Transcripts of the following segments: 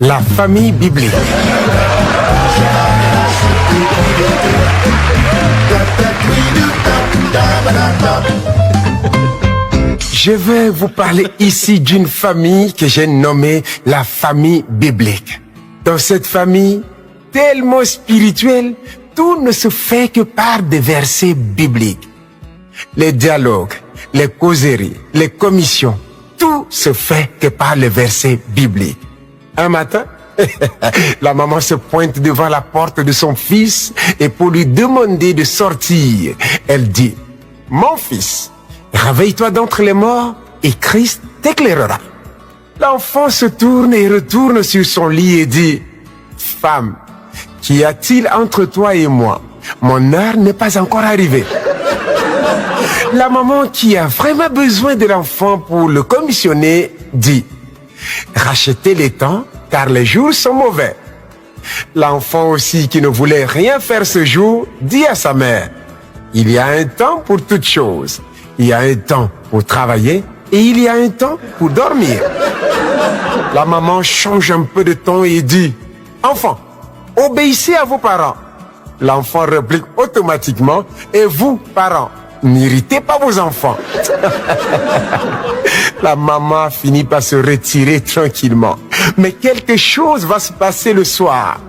La famille biblique. Je vais vous parler ici d'une famille que j'ai nommée la famille biblique. Dans cette famille, tellement spirituelle, tout ne se fait que par des versets bibliques. Les dialogues, les causeries, les commissions, tout se fait que par les versets bibliques. Un matin, la maman se pointe devant la porte de son fils et pour lui demander de sortir, elle dit, « Mon fils, réveille-toi d'entre les morts et Christ t'éclairera. » L'enfant se tourne et retourne sur son lit et dit, « Femme, qu'y a-t-il entre toi et moi? Mon heure n'est pas encore arrivée. » La maman qui a vraiment besoin de l'enfant pour le commissionner dit, « Rachetez les temps car les jours sont mauvais. » L'enfant aussi qui ne voulait rien faire ce jour dit à sa mère, « Il y a un temps pour toutes choses. Il y a un temps pour travailler et il y a un temps pour dormir. » La maman change un peu de ton et dit, « Enfant, obéissez à vos parents. » L'enfant réplique automatiquement, « Et vous, parents, n'irritez pas vos enfants. » La maman finit par se retirer tranquillement. Mais quelque chose va se passer le soir.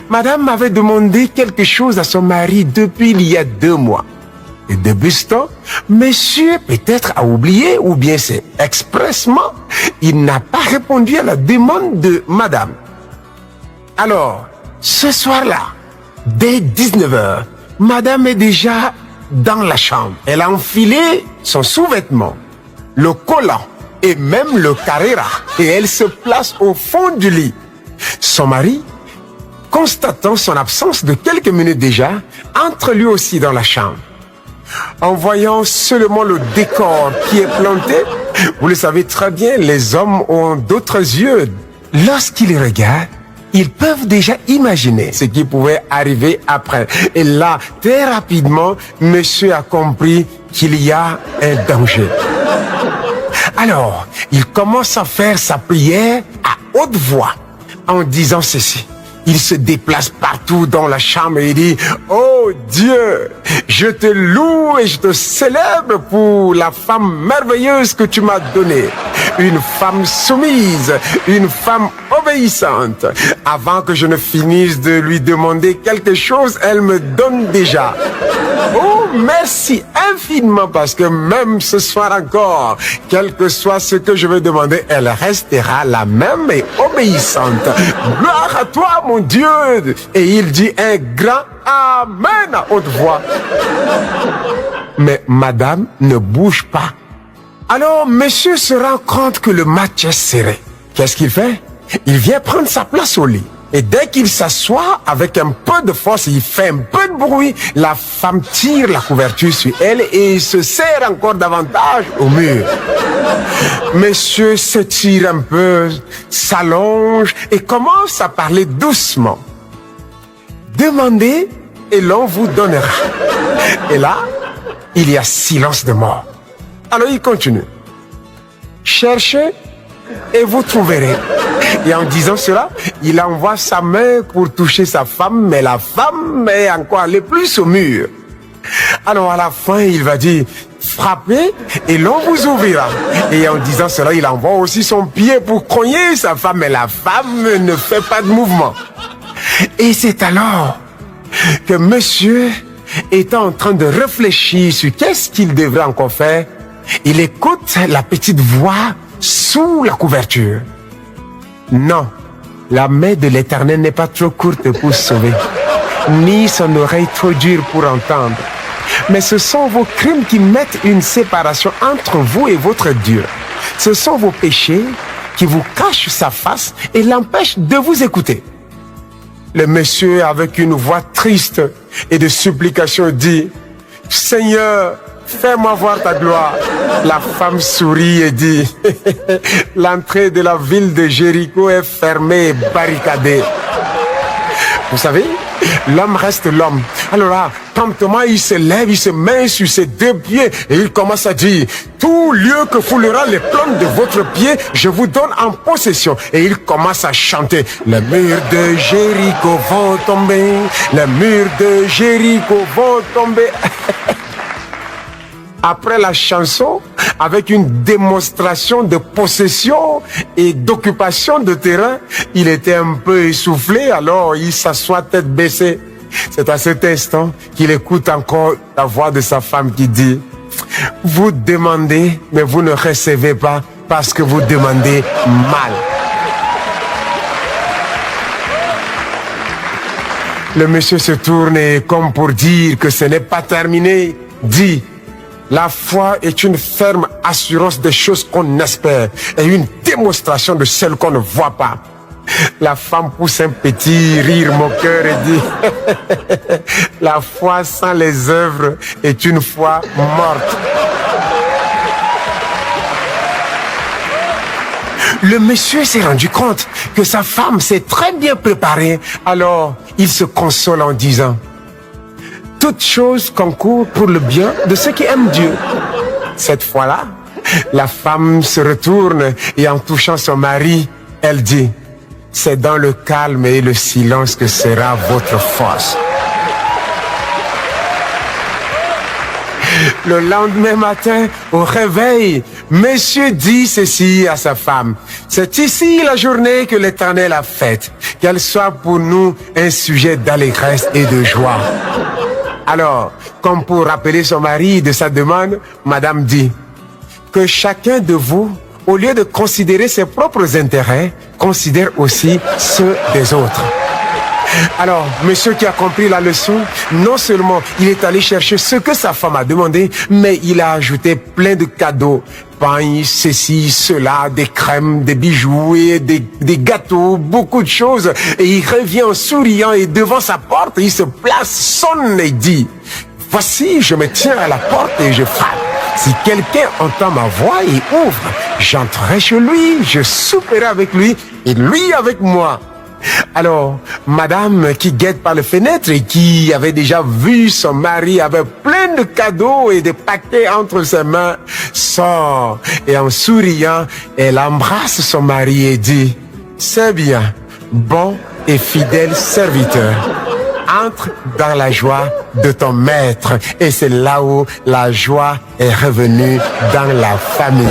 Madame avait demandé quelque chose à son mari depuis il y a 2 mois. Et depuis ce temps, monsieur peut-être a oublié ou bien c'est expressement, il n'a pas répondu à la demande de madame. Alors, ce soir-là, dès 19h, madame est déjà dans la chambre. Elle a enfilé son sous-vêtement, le collant et même le carrera et elle se place au fond du lit. Son mari, constatant son absence de quelques minutes déjà, entre lui aussi dans la chambre. En voyant seulement le décor qui est planté, vous le savez très bien, les hommes ont d'autres yeux. Lorsqu'ils regardent, ils peuvent déjà imaginer ce qui pouvait arriver après. Et là, très rapidement, monsieur a compris qu'il y a un danger. Alors, il commence à faire sa prière à haute voix en disant ceci. Il se déplace partout dans la chambre et il dit, « Oh Dieu, je te loue et je te célèbre pour la femme merveilleuse que tu m'as donnée. Une femme soumise, une femme obéissante. Avant que je ne finisse de lui demander quelque chose, elle me donne déjà. Oh, merci infiniment parce que même ce soir encore, quel que soit ce que je vais demander, elle restera la même et obéissante. Gloire à toi, mon Dieu. » Et il dit un grand Amen à haute voix. Mais madame ne bouge pas. Alors monsieur se rend compte que le match est serré. Qu'est-ce qu'il fait? Il vient prendre sa place au lit. Et dès qu'il s'assoit avec un peu de force, il fait un peu de bruit, la femme tire la couverture sur elle et se serre encore davantage au mur. Monsieur s'étire un peu, s'allonge et commence à parler doucement. Demandez et l'on vous donnera. Et là, il y a silence de mort. Alors il continue. Cherchez et vous trouverez. Et en disant cela, il envoie sa main pour toucher sa femme, mais la femme est encore allée plus au mur. Alors à la fin, il va dire, frappez et l'on vous ouvrira. Et en disant cela, il envoie aussi son pied pour cogner sa femme, mais la femme ne fait pas de mouvement. Et c'est alors que monsieur étant en train de réfléchir sur qu'est-ce qu'il devrait encore faire, il écoute la petite voix sous la couverture. Non, la main de l'Éternel n'est pas trop courte pour sauver, ni son oreille trop dure pour entendre. Mais ce sont vos crimes qui mettent une séparation entre vous et votre Dieu. Ce sont vos péchés qui vous cachent sa face et l'empêchent de vous écouter. Le monsieur, avec une voix triste et de supplication, dit, « Seigneur, fais-moi voir ta gloire. » La femme sourit et dit, « L'entrée de la ville de Jéricho est fermée et barricadée. » Vous savez, l'homme reste l'homme. Alors là, promptement, il se lève, il se met sur ses deux pieds et il commence à dire, tout lieu que foulera les plantes de votre pied, je vous donne en possession. Et il commence à chanter, les murs de Jéricho vont tomber, les murs de Jéricho vont tomber. Après la chanson, avec une démonstration de possession et d'occupation de terrain, il était un peu essoufflé, alors il s'assoit tête baissée. C'est à cet instant qu'il écoute encore la voix de sa femme qui dit, « Vous demandez, mais vous ne recevez pas parce que vous demandez mal. » Le monsieur se tourne et, comme pour dire que ce n'est pas terminé, dit, la foi est une ferme assurance des choses qu'on espère et une démonstration de celles qu'on ne voit pas. La femme pousse un petit rire moqueur et dit, la foi sans les œuvres est une foi morte. Le monsieur s'est rendu compte que sa femme s'est très bien préparée, alors il se console en disant, toute chose concourt pour le bien de ceux qui aiment Dieu. Cette fois-là, la femme se retourne et en touchant son mari, elle dit, c'est dans le calme et le silence que sera votre force. Le lendemain matin, au réveil, monsieur dit ceci à sa femme, c'est ici la journée que l'Éternel a faite, qu'elle soit pour nous un sujet d'allégresse et de joie. Alors, comme pour rappeler son mari de sa demande, madame dit, que chacun de vous, au lieu de considérer ses propres intérêts, considère aussi ceux des autres. Alors, monsieur qui a compris la leçon, non seulement il est allé chercher ce que sa femme a demandé, mais il a ajouté plein de cadeaux. Pain, ceci, cela, des crèmes, des bijoux et des gâteaux, beaucoup de choses. Et il revient en souriant et devant sa porte, il se place, sonne et dit, voici, je me tiens à la porte et je frappe. Si quelqu'un entend ma voix et ouvre, j'entrerai chez lui, je souperai avec lui et lui avec moi. Alors, madame qui guette par la fenêtre et qui avait déjà vu son mari avec plein de cadeaux et de paquets entre ses mains, sort et en souriant, elle embrasse son mari et dit, c'est bien, bon et fidèle serviteur. Entre dans la joie de ton maître. Et c'est là où la joie est revenue dans la famille.